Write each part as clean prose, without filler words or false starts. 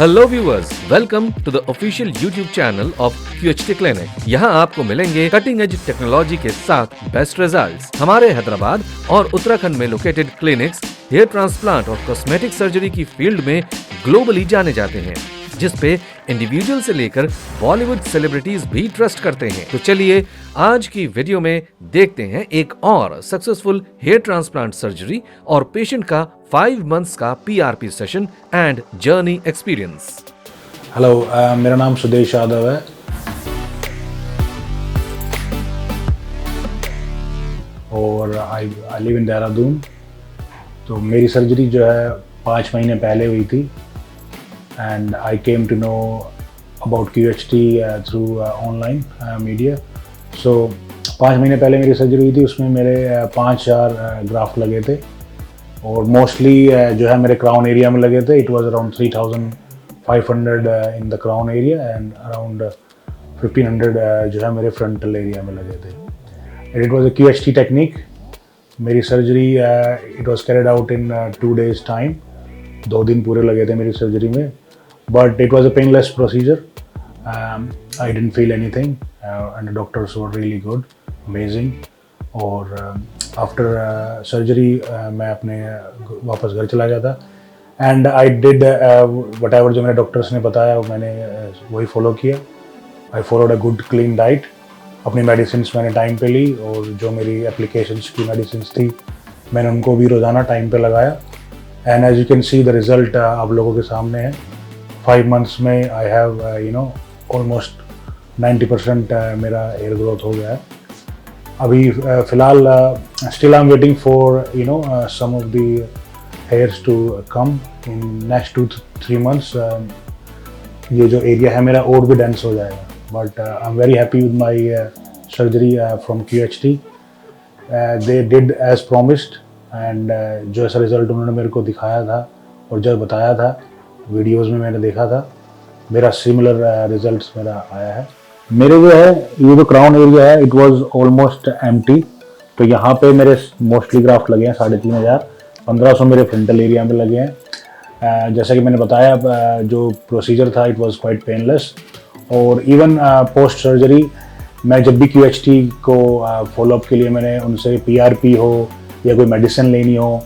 Hello viewers, welcome to the official YouTube channel of QHT clinic. यहाँ आपको मिलेंगे cutting edge technology के साथ बेस्ट रिजल्ट्स। हमारे हैदराबाद और उत्तराखंड में लोकेटेड क्लिनिक्स हेयर ट्रांसप्लांट और कॉस्मेटिक सर्जरी की फील्ड में ग्लोबली जाने जाते हैं, जिसपे इंडिविजुअल से लेकर बॉलीवुड सेलिब्रिटीज भी ट्रस्ट करते हैं। तो चलिए आज की वीडियो में देखते हैं एक और सक्सेसफुल हेयर ट्रांसप्लांट सर्जरी और पेशेंट का 5 मंथ्स का PRP session and journey experience. Hello, मेरा नाम सुदेश यादव है और आई लिव इन देहरादून। तो मेरी सर्जरी जो है 5 महीने पहले हुई थी and I came to know about QHT through online media. So 5 महीने पहले मेरी सर्जरी हुई थी, उसमें मेरे 5000 ग्राफ्ट लगे थे और मोस्टली जो है मेरे क्राउन एरिया में लगे थे। It was around 3500 in the crown area and around 1500 जो है मेरे फ्रंटल एरिया में लगे थे। And it was a QHT technique. मेरी surgery it was carried out in 2 days time. 2 दिन पूरे लगे थे मेरी सर्जरी में, but it was a painless procedure. I didn't feel anything and the doctors were really good, amazing. और after surgery मैं अपने वापस घर चला गया था and I did what ever जो मेरे डॉक्टर्स ने बताया मैंने वही फॉलो किया। I followed a good clean diet. अपनी मेडिसिन मैंने टाइम पे ली और जो मेरी एप्लीकेशंस की मेडिसिन थी मैंने उनको भी रोज़ाना टाइम पे लगाया। And as you can see the result आप लोगों के सामने है। 5 मंथ्स में आई हैव ऑलमोस्ट 90% मेरा हेयर ग्रोथ हो गया है। अभी फ़िलहाल still I am waiting for some of the hairs to come in next 2-3 months. ये जो एरिया है मेरा और भी डेंस हो जाएगा, but I am very happy with my surgery from QHT। They did as promised and जो ऐसा रिज़ल्ट उन्होंने मेरे को दिखाया था और जो बताया था वीडियोज़ में मैंने देखा था, मेरा सिमिलर रिज़ल्ट्स मेरा आया है। मेरे जो है ये जो क्राउन एरिया है इट वाज ऑलमोस्ट एम्प्टी। तो यहाँ पे मेरे मोस्टली ग्राफ्ट लगे हैं 3500। 1500 मेरे फ्रंटल एरिया में लगे हैं। जैसा कि मैंने बताया जो प्रोसीजर था इट वाज क्वाइट पेनलेस। और इवन पोस्ट सर्जरी मैं जब भी QHT को फॉलोअप के लिए मैंने उनसे PRP हो या कोई मेडिसिन लेनी हो,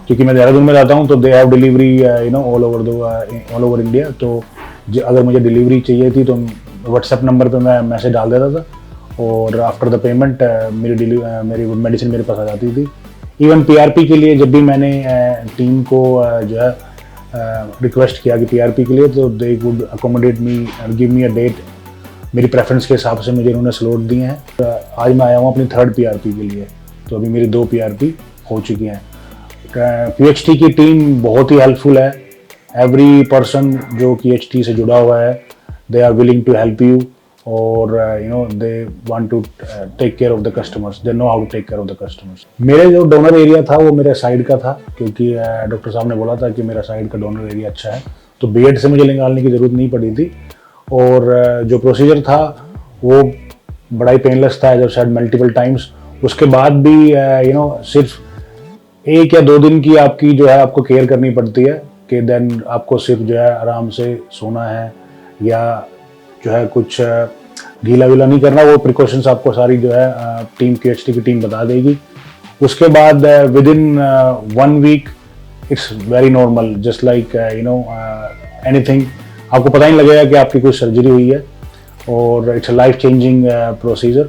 क्योंकि मैं देहरादून में रहता हूँ तो they have delivery all over India. तो अगर मुझे डिलीवरी चाहिए थी तो व्हाट्सएप नंबर पे मैं मैसेज डाल देता था और आफ्टर द पेमेंट मेरी मेडिसिन मेरे पास आ जाती थी। इवन PRP के लिए जब भी मैंने टीम को जो है रिक्वेस्ट किया कि PRP के लिए, तो they would accommodate me and give me a date. मेरी प्रेफरेंस के हिसाब से मुझे इन्होंने स्लॉट दिए हैं। आज मैं आया हूँ अपनी 3rd PRP के लिए, तो अभी मेरी 2 PRP हो चुकी हैं। QHT की टीम बहुत ही हेल्पफुल है। एवरी पर्सन जो QHT से जुड़ा हुआ है they are willing to help you or they want to take care of the customers. They know how to take care of the customers. मेरे जो डोनर एरिया था वो मेरे साइड का था, क्योंकि डॉक्टर साहब ने बोला था कि मेरा साइड का डोनर एरिया अच्छा है, तो बेड से मुझे निकालने की ज़रूरत नहीं पड़ी थी। और जो प्रोसीजर था वो बड़ा ही पेनलेस था, जब शायद मल्टीपल टाइम्स। उसके बाद भी सिर्फ 1 या 2 दिन की आपकी जो है आपको केयर करनी पड़ती है कि देन आपको सिर्फ जो है आराम से सोना है या जो है कुछ ढीला वीला नहीं करना। वो प्रिकॉशंस आपको सारी जो है टीम QHT की टीम बता देगी। उसके बाद within 1 week it's very normal, just like anything. आपको पता ही लगेगा कि आपकी कोई सर्जरी हुई है और इट्स लाइफ चेंजिंग प्रोसीजर।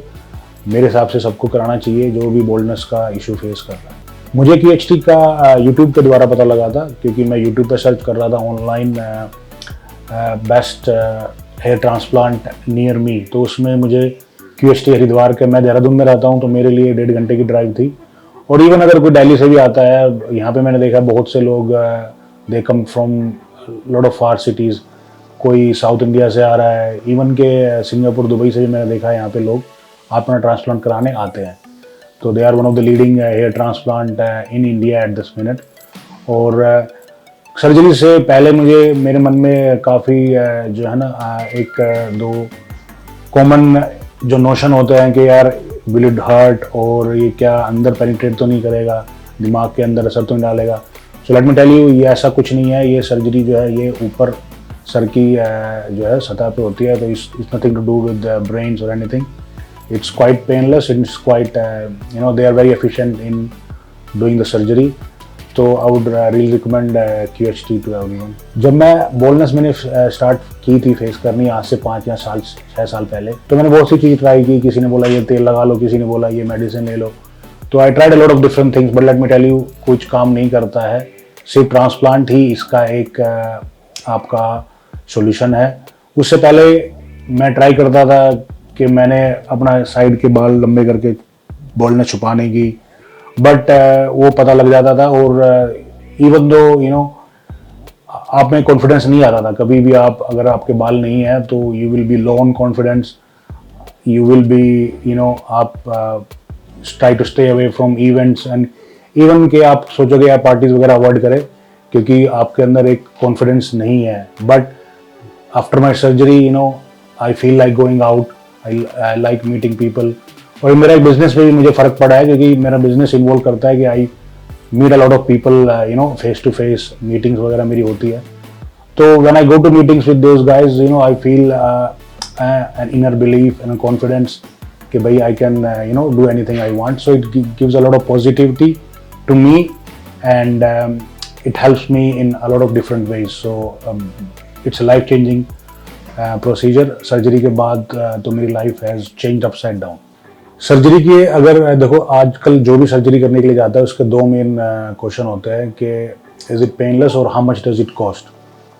मेरे हिसाब से सबको कराना चाहिए जो भी बोल्डनेस का इशू फेस कर रहा है। मुझे QHT का यूट्यूब के द्वारा पता लगा था, क्योंकि मैं यूट्यूब पर सर्च कर रहा था online best hair transplant near me. तो उसमें मुझे QHT हरिद्वार के, मैं देहरादून में रहता हूँ तो मेरे लिए 1.5 घंटे की ड्राइव थी। और इवन अगर कोई दिल्ली से भी आता है, यहाँ पे मैंने देखा बहुत से लोग they come from lot of far cities. कोई साउथ इंडिया से आ रहा है, इवन के सिंगापुर दुबई से भी मैंने देखा है यहाँ पे लोग अपना ट्रांसप्लांट कराने आते हैं। तो they are one of the leading hair transplant in India at this minute. और सर्जरी से पहले मेरे मन में काफ़ी जो है ना 1-2 कॉमन जो नोशन होते हैं कि यार विल इट हर्ट, और ये क्या अंदर पेनिट्रेट तो नहीं करेगा, दिमाग के अंदर असर तो नहीं डालेगा। So let me tell you, ये ऐसा कुछ नहीं है। ये सर्जरी जो है ये ऊपर सर की जो है सतह पे होती है, तो it's nothing to do with brains और anything. It's quite painless. It's quite, they are very efficient in doing the surgery. तो I would really recommend QHT to everyone. जब मैं बोल्डनेस मैंने स्टार्ट की थी फेस करनी आज से 5 या 6 साल पहले, तो मैंने बहुत सी चीज़ ट्राई की. किसी ने बोला ये तेल लगा लो, किसी ने बोला ये मेडिसिन ले लो. तो I tried a lot of different things, but let me tell you, कुछ काम नहीं करता है. सिर्फ ट्रांसप्लांट ही इसका एक आपका सॉल्यूशन है. उससे पहले मैं ट्राई करता था कि मैंने अपना साइड के बाल लंबे करके बोल्डनेस छुपाने की, बट वो पता लग जाता था. और इवन दो आप में कॉन्फिडेंस नहीं आता था. कभी भी आप अगर आपके बाल नहीं है तो you will be low on confidence, you will be आप try to stay away from events, and even के आप सोचोगे आप पार्टीज वगैरह अवॉइड करें क्योंकि आपके अंदर एक कॉन्फिडेंस नहीं है. But after my surgery I feel like going out, I like meeting people. और मेरा एक बिजनेस में भी मुझे फ़र्क पड़ा है क्योंकि मेरा बिजनेस इन्वॉल्व करता है कि I meet a lot of people, face to face meetings वगैरह मेरी होती है. तो when I go to meetings with those guys, I feel an inner belief and confidence कि भाई I can do anything I want. So it gives a lot of positivity to me and it helps me in a lot of different ways. So it's life changing procedure. Surgery के बाद तो मेरी life has changed upside down. Surgery की अगर देखो, आजकल जो भी सर्जरी करने के लिए जाता है उसके 2 मेन क्वेश्चन होते हैं कि इज़ इट पेनलेस और how much does it cost.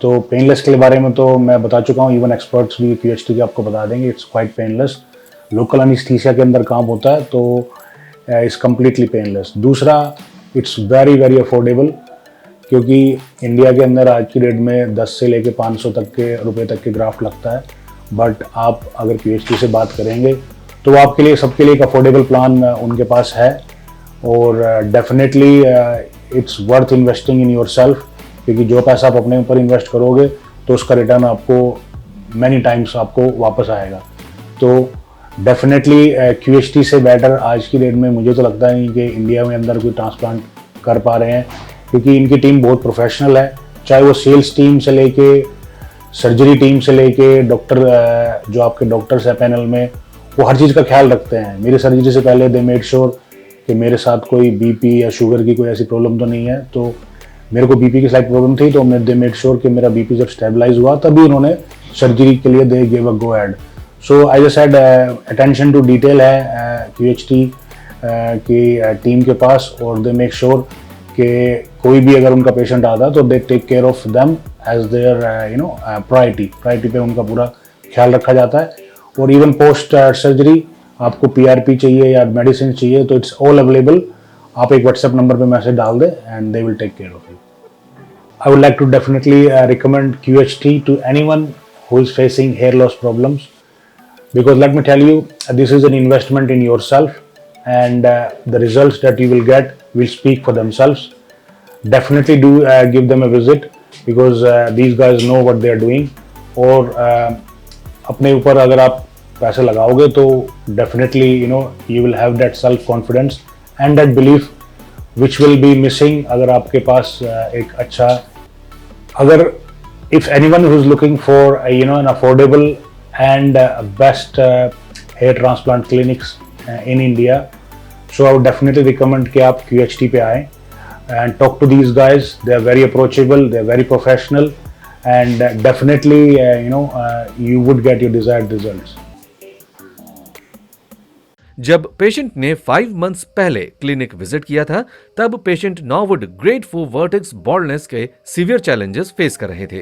तो पेनलेस के बारे में तो मैं बता चुका हूँ, इवन एक्सपर्ट्स भी QHT के आपको बता देंगे. It's quite painless. लोकल अनिस्थीसिया के अंदर काम होता है, तो इट्स कम्प्लीटली पेनलेस. दूसरा, इट्स वेरी वेरी अफोर्डेबल क्योंकि इंडिया के अंदर आज की डेट में 10 से लेके 500 तक के रुपए तक के ग्राफ्ट लगता है. बट आप अगर QHT से बात करेंगे तो वो आपके लिए सबके लिए एक अफोर्डेबल प्लान उनके पास है. और definitely it's worth investing in your self क्योंकि जो पैसा आप अपने ऊपर इन्वेस्ट करोगे तो उसका रिटर्न आपको मैनी टाइम्स आपको वापस आएगा. तो डेफिनेटली QHT से बेटर आज की डेट में मुझे तो लगता नहीं कि इंडिया में अंदर कोई ट्रांसप्लांट कर पा रहे हैं क्योंकि इनकी टीम बहुत प्रोफेशनल है. चाहे वो सेल्स टीम से लेके सर्जरी टीम से लेके डॉक्टर जो आपके डॉक्टर्स हैं पैनल में, वो हर चीज़ का ख्याल रखते हैं. मेरी सर्जरी से पहले दे मेड श्योर कि मेरे साथ कोई BP या शुगर की कोई ऐसी प्रॉब्लम तो नहीं है. तो मेरे को BP की स्लाइट प्रॉब्लम थी, तो दे मेड श्योर कि मेरा BP जब स्टेबलाइज हुआ तभी उन्होंने सर्जरी के लिए they give a go ahead. So I just had attention to detail है QHT की टीम के पास, और दे मेक श्योर कि कोई भी अगर उनका पेशेंट आता तो they take care of them as their priority पे उनका पूरा ख्याल रखा जाता है. और इवन पोस्ट सर्जरी आपको PRP चाहिए या मेडिसिन चाहिए तो इट्स ऑल अवेलेबल. आप एक WhatsApp नंबर पे मैसेज डाल दें and they will take care of you. I would like to definitely recommend QHT to anyone who is facing hair loss problems, because let me tell you, this is an investment in yourself, and the results that you will get will speak for themselves. Definitely do give them a visit because these guys know what they are doing. और अपने ऊपर अगर आप पैसे लगाओगे तो definitely you will have that self confidence and that belief which will be missing अगर आपके पास एक अच्छा, अगर if anyone who is looking for an affordable and best hair transplant clinics in India, so I would definitely recommend कि आप QHT पे आएं and talk to these guys. They are very approachable, they are very professional, and definitely you would get your desired results. जब patient ने 5 months पहले clinic visit किया था तब पेशेंट नॉर्वुड ग्रेड 4 वर्टेक्स बॉल्डनेस के सीवियर चैलेंजेस फेस कर रहे थे.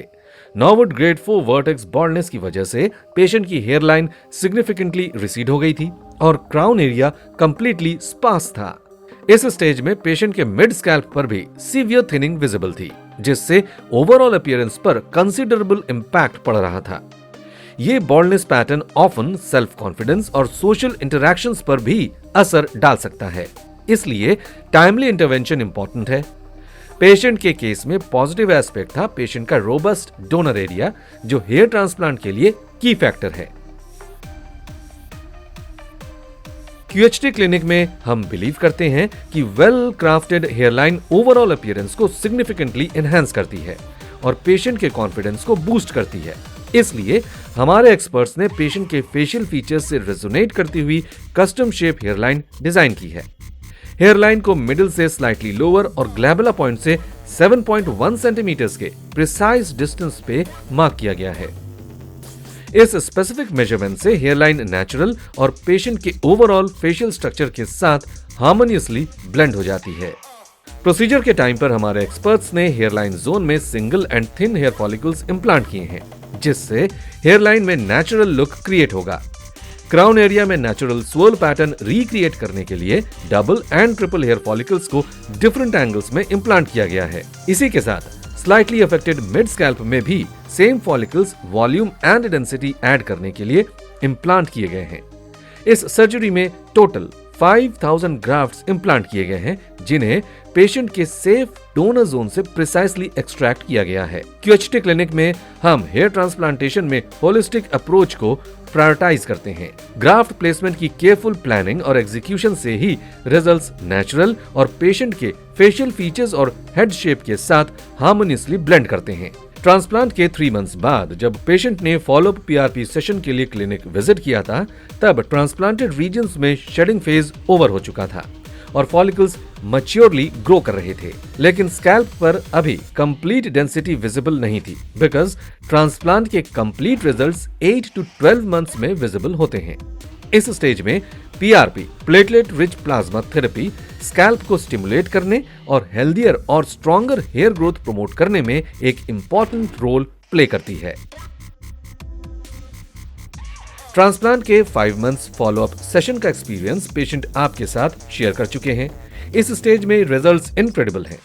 नॉर्वुड ग्रेड 4 वर्टेक्स बॉल्डनेस की वजह से पेशेंट की हेयर लाइन सिग्निफिकेंटली रिसीड हो गई थी और क्राउन एरिया कंप्लीटली स्पार्स था. इस स्टेज में पेशेंट के मिड स्कैल्प पर भी सीवियर थिनिंग विजिबल थी जिससे ओवरऑल अपीयरेंस पर कंसिडरेबल इंपैक्ट पड़ रहा था. ये baldness pattern often self confidence और सोशल इंटरैक्शंस पर भी असर डाल सकता है, इसलिए टाइमली इंटरवेंशन इंपॉर्टेंट है. पेशेंट के केस में पॉजिटिव एस्पेक्ट था पेशेंट का रोबस्ट डोनर एरिया जो हेयर ट्रांसप्लांट के लिए की फैक्टर है. QHT क्लिनिक में हम बिलीव करते हैं कि well crafted hairline overall appearance को सिग्निफिकेंटली एनहांस करती है और पेशेंट के कॉन्फिडेंस को बूस्ट करती है। इसलिए हमारे एक्सपर्ट्स ने पेशेंट के फेशियल फीचर्स से रेजोनेट करती हुई कस्टम शेप हेयरलाइन डिजाइन की है। हेयरलाइन को मिडिल से स्लाइटली लोअर और ग्लैबुला पॉइंट से 7.1 सेंटीमीटर्स के प्रिसाइज डिस्टेंस पे मार्क किया गया है। इस स्पेसिफिक मेजरमेंट से हेयरलाइन नेचुरल और पेशेंट के ओवरऑल फेशियल स्ट्रक्चर के साथ हार्मोनियसली ब्लेंड हो जाती है। प्रोसीजर के टाइम पर हमारे एक्सपर्ट्स ने हेयरलाइन जोन में single and thin hair follicles implant किए हैं, जिससे हेयरलाइन में नेचुरल लुक क्रिएट होगा। क्राउन एरिया में नेचुरल स्वर्ल पैटर्न रिक्रिएट करने के लिए double and triple hair follicles को डिफरेंट एंगल्स में इंप्लांट किया गया है। इसी के साथ स्लाइटली अफेक्टेड मिड स्कैल्प में भी same follicles volume and density add करने के लिए इंप्लांट किए गए हैं। इस सर्जरी में टोटल 5000 ग्राफ्ट्स इंप्लांट किए गए हैं, जिन्हें पेशेंट के सेफ डोनर जोन से प्रिसाइसली एक्सट्रैक्ट किया गया है। QHT क्लिनिक में हम हेयर ट्रांसप्लांटेशन में होलिस्टिक अप्रोच को प्रायोरिटाइज करते हैं। ग्राफ्ट प्लेसमेंट की केयरफुल प्लानिंग और एग्जीक्यूशन से ही रिजल्ट्स नेचुरल और पेशेंट के फेशियल फीचर्स और हेड शेप के साथ हार्मोनियसली ब्लेंड करते हैं। ट्रांसप्लांट के 3 मंथ्स बाद जब पेशेंट ने फॉलोअप PRP सेशन के लिए क्लिनिक विजिट किया था, तब ट्रांसप्लांटेड रीजन्स में शेडिंग फेज ओवर हो चुका था और फॉलिकल्स मैच्योरली ग्रो कर रहे थे, लेकिन स्कैल्प पर अभी कंप्लीट डेंसिटी विजिबल नहीं थी, बिकॉज ट्रांसप्लांट के कंप्लीट रिजल्ट्स 8 to 12 मंथ्स में विजिबल होते हैं। इस स्टेज में PRP platelet rich plasma therapy scalp को स्टिमुलेट करने और हेल्दियर और स्ट्रॉन्गर हेयर ग्रोथ प्रमोट करने में एक इंपॉर्टेंट रोल प्ले करती है। ट्रांसप्लांट के 5 मंथ्स फॉलोअप सेशन का एक्सपीरियंस पेशेंट आपके साथ शेयर कर चुके हैं। इस स्टेज में रिजल्ट्स इनक्रेडिबल हैं।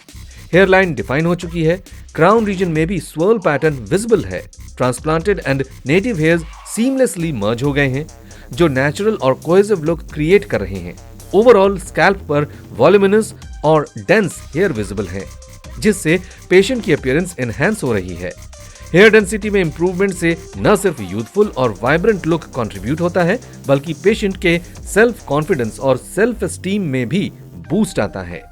हेयरलाइन डिफाइन हो चुकी है, क्राउन रीजन में भी स्वर्ल पैटर्न विजिबल है, transplanted and native hairs seamlessly merge हो गए हैं, जो नेचुरल और कोहेसिव लुक क्रिएट कर रहे हैं। ओवरऑल स्कैल्प पर वॉल्यूमिनस और डेंस हेयर विजिबल है, जिससे पेशेंट की अपीयरेंस एनहांस हो रही है। हेयर डेंसिटी में इंप्रूवमेंट से न सिर्फ यूथफुल और वाइब्रेंट लुक कंट्रीब्यूट होता है, बल्कि पेशेंट के सेल्फ कॉन्फिडेंस और सेल्फ एस्टीम में भी बूस्ट आता है।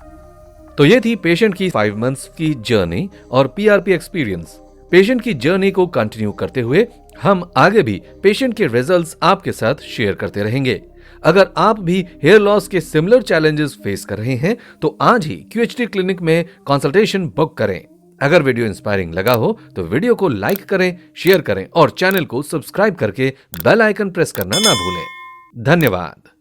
तो ये थी पेशेंट की 5 मंथ्स की जर्नी और PRP एक्सपीरियंस। पेशेंट की जर्नी को कंटिन्यू करते हुए हम आगे भी पेशेंट के रिजल्ट्स आपके साथ शेयर करते रहेंगे। अगर आप भी हेयर लॉस के सिमिलर चैलेंजेस फेस कर रहे हैं, तो आज ही QHT क्लिनिक में कंसल्टेशन बुक करें। अगर वीडियो इंस्पायरिंग लगा हो तो वीडियो को लाइक करें, शेयर करें और चैनल को सब्सक्राइब करके बेल आइकन प्रेस करना ना भूलें। धन्यवाद।